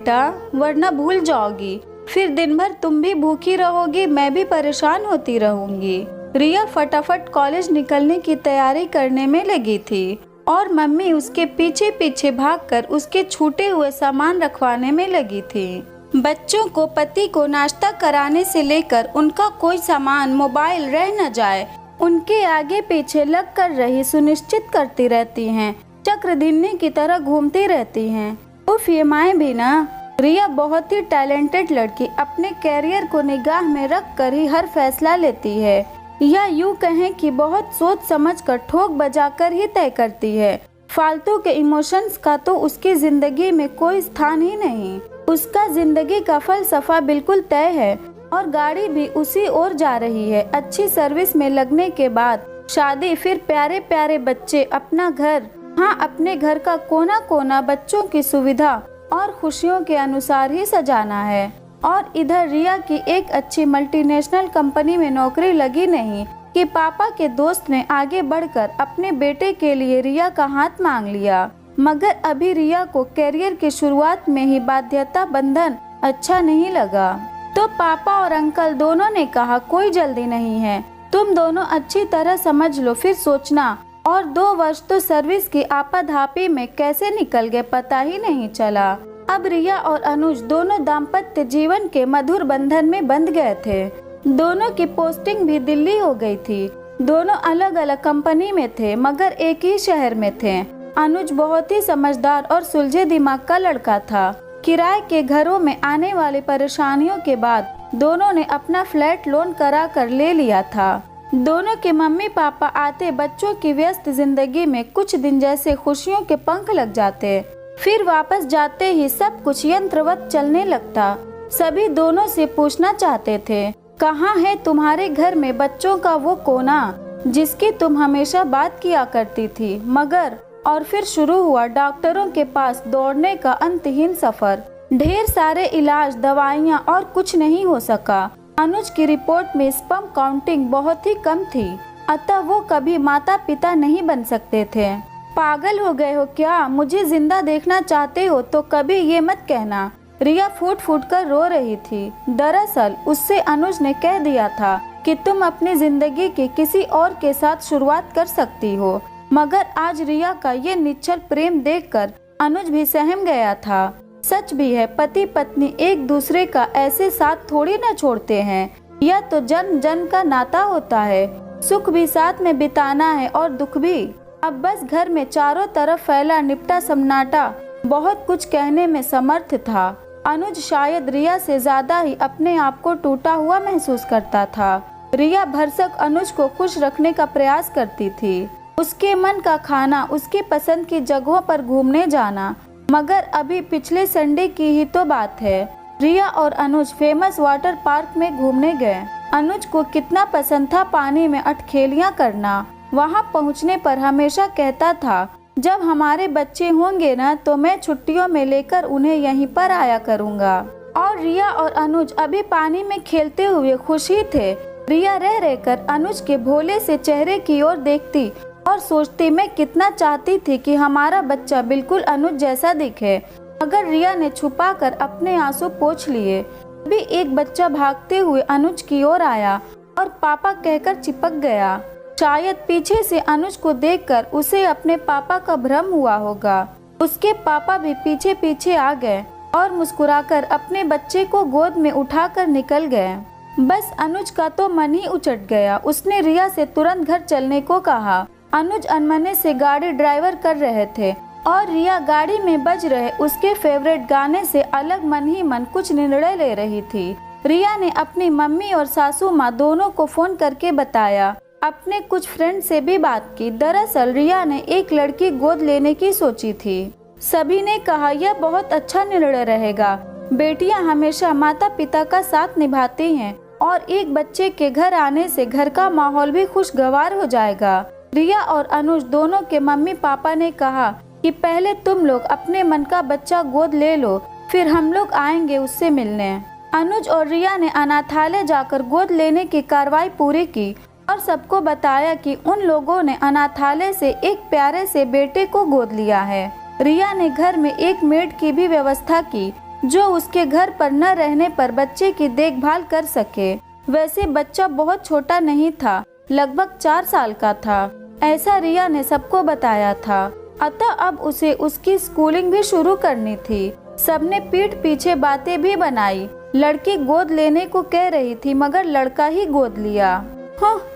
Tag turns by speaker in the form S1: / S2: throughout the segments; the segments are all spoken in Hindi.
S1: बेटा, वरना भूल जाओगी। फिर दिन भर तुम भी भूखी रहोगी, मैं भी परेशान होती रहूंगी। रिया फटाफट कॉलेज निकलने की तैयारी करने में लगी थी और मम्मी उसके पीछे पीछे भागकर उसके छूटे हुए सामान रखवाने में लगी थी। बच्चों को पति को नाश्ता कराने से लेकर उनका कोई सामान, मोबाइल रह न जाए, उनके आगे पीछे लग कर रही सुनिश्चित करती रहती हैं। चक्रधीनी की तरह घूमती रहती हैं। उफ, ये माएँ भी ना। रिया बहुत ही टैलेंटेड लड़की अपने कैरियर को निगाह में रख कर ही हर फैसला लेती है, या यूँ कहें कि बहुत सोच समझ कर ठोक बजा कर ही तय करती है। फालतू के इमोशंस का तो उसकी जिंदगी में कोई स्थान ही नहीं। उसका जिंदगी का फलसफा बिल्कुल तय है और गाड़ी भी उसी ओर जा रही है। अच्छी सर्विस में लगने के बाद शादी, फिर प्यारे प्यारे बच्चे, अपना घर। हाँ, अपने घर का कोना कोना बच्चों की सुविधा और खुशियों के अनुसार ही सजाना है। और इधर रिया की एक अच्छी मल्टीनेशनल कंपनी में नौकरी लगी नहीं कि पापा के दोस्त ने आगे बढ़कर अपने बेटे के लिए रिया का हाथ मांग लिया। मगर अभी रिया को करियर की शुरुआत में ही बाध्यता बंधन अच्छा नहीं लगा, तो पापा और अंकल दोनों ने कहा कोई जल्दी नहीं है, तुम दोनों अच्छी तरह समझ लो फिर सोचना। और 2 वर्ष तो सर्विस की आपाधापी में कैसे निकल गए पता ही नहीं चला। अब रिया और अनुज दोनों दाम्पत्य जीवन के मधुर बंधन में बंध गए थे। दोनों की पोस्टिंग भी दिल्ली हो गई थी। दोनों अलग अलग कंपनी में थे मगर एक ही शहर में थे। अनुज बहुत ही समझदार और सुलझे दिमाग का लड़का था। किराए के घरों में आने वाली परेशानियों के बाद दोनों ने अपना फ्लैट लोन करा कर ले लिया था। दोनों के मम्मी पापा आते बच्चों की व्यस्त जिंदगी में कुछ दिन जैसे खुशियों के पंख लग जाते, फिर वापस जाते ही सब कुछ यंत्रवत चलने लगता। सभी दोनों से पूछना चाहते थे, कहाँ है तुम्हारे घर में बच्चों का वो कोना जिसकी तुम हमेशा बात किया करती थी। मगर और फिर शुरू हुआ डॉक्टरों के पास दौड़ने का अंतहीन सफर। ढेर सारे इलाज, दवाइयाँ और कुछ नहीं हो सका। अनुज की रिपोर्ट में स्पर्म काउंटिंग बहुत ही कम थी, अतः वो कभी माता पिता नहीं बन सकते थे। पागल हो गए हो क्या? मुझे जिंदा देखना चाहते हो तो कभी ये मत कहना। रिया फूट फूट कर रो रही थी। दरअसल उससे अनुज ने कह दिया था कि तुम अपनी जिंदगी की किसी और के साथ शुरुआत कर सकती हो। मगर आज रिया का ये निश्चल प्रेम देखकर अनुज भी सहम गया था। सच भी है, पति पत्नी एक दूसरे का ऐसे साथ थोड़ी न छोड़ते हैं। यह तो जन्म जन्म का नाता होता है। सुख भी साथ में बिताना है और दुख भी। अब बस घर में चारों तरफ फैला निपटा सन्नाटा बहुत कुछ कहने में समर्थ था। अनुज शायद रिया से ज्यादा ही अपने आप को टूटा हुआ महसूस करता था। रिया भरसक अनुज को खुश रखने का प्रयास करती थी। उसके मन का खाना, उसकी पसंद की जगहों पर घूमने जाना। मगर अभी पिछले संडे की ही तो बात है। रिया और अनुज फेमस वाटर पार्क में घूमने गए। अनुज को कितना पसंद था पानी में अटखेलियां करना। वहां पहुंचने पर हमेशा कहता था, जब हमारे बच्चे होंगे ना तो मैं छुट्टियों में लेकर उन्हें यहीं पर आया करूंगा। और रिया और अनुज अभी पानी में खेलते हुए खुश ही थे। रिया रह रहकर अनुज के भोले से चेहरे की ओर देखती और सोचती, मैं कितना चाहती थी कि हमारा बच्चा बिल्कुल अनुज जैसा दिखे। मगर रिया ने छुपाकर अपने आंसू पोंछ लिए। अभी एक बच्चा भागते हुए अनुज की ओर आया और पापा कहकर चिपक गया। शायद पीछे से अनुज को देखकर उसे अपने पापा का भ्रम हुआ होगा। उसके पापा भी पीछे पीछे आ गए और मुस्कुराकर अपने बच्चे को गोद में उठाकर निकल गए। बस अनुज का तो मन ही उचट गया। उसने रिया से तुरंत घर चलने को कहा। अनुज अनमने से गाड़ी ड्राइवर कर रहे थे और रिया गाड़ी में बज रहे उसके फेवरेट गाने से अलग मन ही मन कुछ निर्णय ले रही थी। रिया ने अपनी मम्मी और सासू माँ दोनों को फोन करके बताया। अपने कुछ फ्रेंड से भी बात की। दरअसल रिया ने एक लड़की गोद लेने की सोची थी। सभी ने कहा यह बहुत अच्छा निर्णय रहेगा। बेटियां हमेशा माता पिता का साथ निभाती हैं और एक बच्चे के घर आने से घर का माहौल भी खुशगवार हो जाएगा। रिया और अनुज दोनों के मम्मी पापा ने कहा कि पहले तुम लोग अपने मन का बच्चा गोद ले लो, फिर हम लोग आएंगे उससे मिलने। अनुज और रिया ने अनाथालय जाकर गोद लेने की कार्रवाई पूरी की और सबको बताया कि उन लोगों ने अनाथालय से एक प्यारे से बेटे को गोद लिया है। रिया ने घर में एक मेड की भी व्यवस्था की जो उसके घर पर न रहने पर बच्चे की देखभाल कर सके। वैसे बच्चा बहुत छोटा नहीं था, लगभग 4 साल का था, ऐसा रिया ने सबको बताया था। अतः अब उसे उसकी स्कूलिंग भी शुरू करनी थी। सबने पीठ पीछे बातें भी बनाई। लड़की गोद लेने को कह रही थी मगर लड़का ही गोद लिया।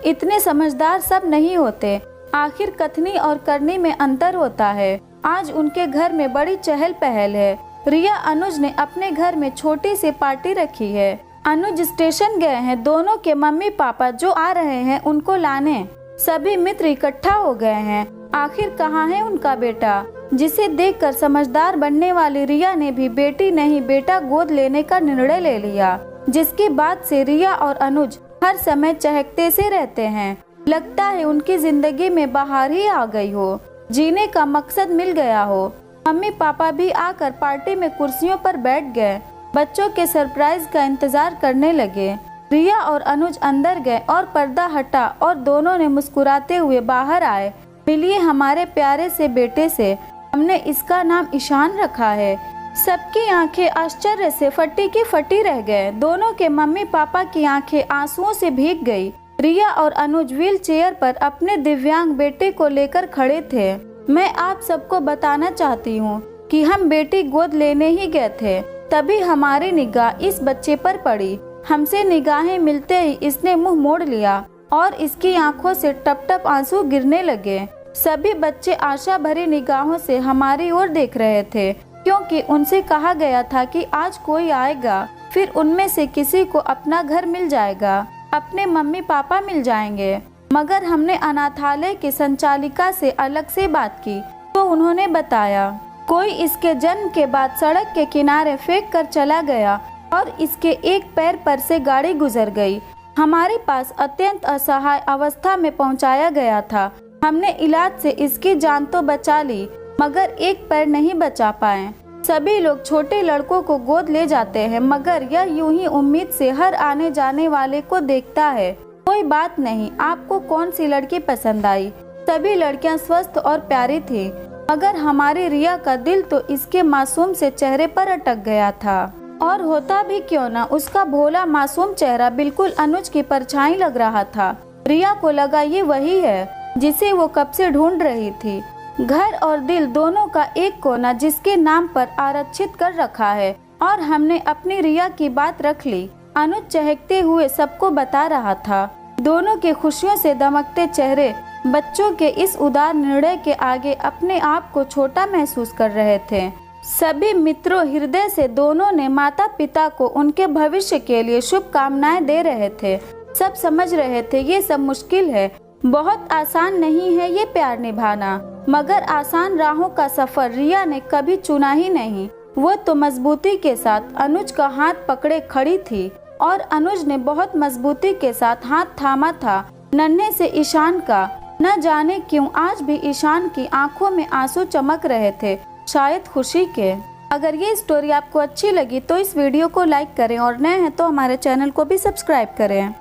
S1: इतने समझदार सब नहीं होते। आखिर कथनी और करनी में अंतर होता है। आज उनके घर में बड़ी चहल पहल है। रिया अनुज ने अपने घर में छोटी सी पार्टी रखी है। अनुज स्टेशन गए हैं, दोनों के मम्मी पापा जो आ रहे हैं उनको लाने। सभी मित्र इकट्ठा हो गए हैं। आखिर कहाँ है उनका बेटा, जिसे देखकर समझदार बनने वाली रिया ने भी बेटी नहीं बेटा गोद लेने का निर्णय ले लिया, जिसके बाद से रिया और अनुज हर समय चहकते से रहते हैं। लगता है उनकी जिंदगी में बाहर ही आ गई हो, जीने का मकसद मिल गया हो। मम्मी पापा भी आकर पार्टी में कुर्सियों पर बैठ गए। बच्चों के सरप्राइज का इंतजार करने लगे। रिया और अनुज अंदर गए और पर्दा हटा और दोनों ने मुस्कुराते हुए बाहर आए। मिलिए हमारे प्यारे से बेटे से, हमने इसका नाम ईशान रखा है। सबकी आंखें आश्चर्य से फटी की फटी रह गए। दोनों के मम्मी पापा की आंखें आंसुओं से भीग गई। रिया और अनुज व्हील चेयर पर अपने दिव्यांग बेटे को लेकर खड़े थे। मैं आप सबको बताना चाहती हूँ कि हम बेटी गोद लेने ही गए थे, तभी हमारी निगाह इस बच्चे पर पड़ी। हमसे निगाहें मिलते ही इसने मुंह मोड़ लिया और इसकी आंखों से टप टप आंसू गिरने लगे। सभी बच्चे आशा भरी निगाहों से हमारी ओर देख रहे थे, क्योंकि उनसे कहा गया था कि आज कोई आएगा, फिर उनमें से किसी को अपना घर मिल जाएगा, अपने मम्मी पापा मिल जाएंगे। मगर हमने अनाथालय की संचालिका से अलग से बात की तो उन्होंने बताया कोई इसके जन्म के बाद सड़क के किनारे फेंक कर चला गया और इसके एक पैर पर से गाड़ी गुजर गई। हमारे पास अत्यंत असहाय अवस्था में पहुंचाया गया था। हमने इलाज से इसकी जान तो बचा ली, मगर एक पैर नहीं बचा पाए। सभी लोग छोटे लड़कों को गोद ले जाते हैं, मगर यह यूं ही उम्मीद से हर आने जाने वाले को देखता है। कोई बात नहीं, आपको कौन सी लड़की पसंद आई? सभी लड़कियां स्वस्थ और प्यारी थी, मगर हमारी रिया का दिल तो इसके मासूम से चेहरे पर अटक गया था। और होता भी क्यों ना, उसका भोला मासूम चेहरा बिल्कुल अनुज की परछाई लग रहा था। रिया को लगा ये वही है जिसे वो कब से ढूंढ रही थी। घर और दिल दोनों का एक कोना जिसके नाम पर आरक्षित कर रखा है। और हमने अपनी रिया की बात रख ली। अनुज चहकते हुए सबको बता रहा था। दोनों के खुशियों से दमकते चेहरे बच्चों के इस उदार निर्णय के आगे अपने आप को छोटा महसूस कर रहे थे। सभी मित्रों हृदय से दोनों ने माता पिता को उनके भविष्य के लिए शुभकामनाएं दे रहे थे। सब समझ रहे थे ये सब मुश्किल है, बहुत आसान नहीं है ये प्यार निभाना, मगर आसान राहों का सफर रिया ने कभी चुना ही नहीं। वो तो मजबूती के साथ अनुज का हाथ पकड़े खड़ी थी और अनुज ने बहुत मजबूती के साथ हाथ थामा था नन्हे से ईशान का। न जाने क्यों आज भी ईशान की आंखों में आंसू चमक रहे थे, शायद खुशी के। अगर ये स्टोरी आपको अच्छी लगी तो इस वीडियो को लाइक करें और नए हैं तो हमारे चैनल को भी सब्सक्राइब करें।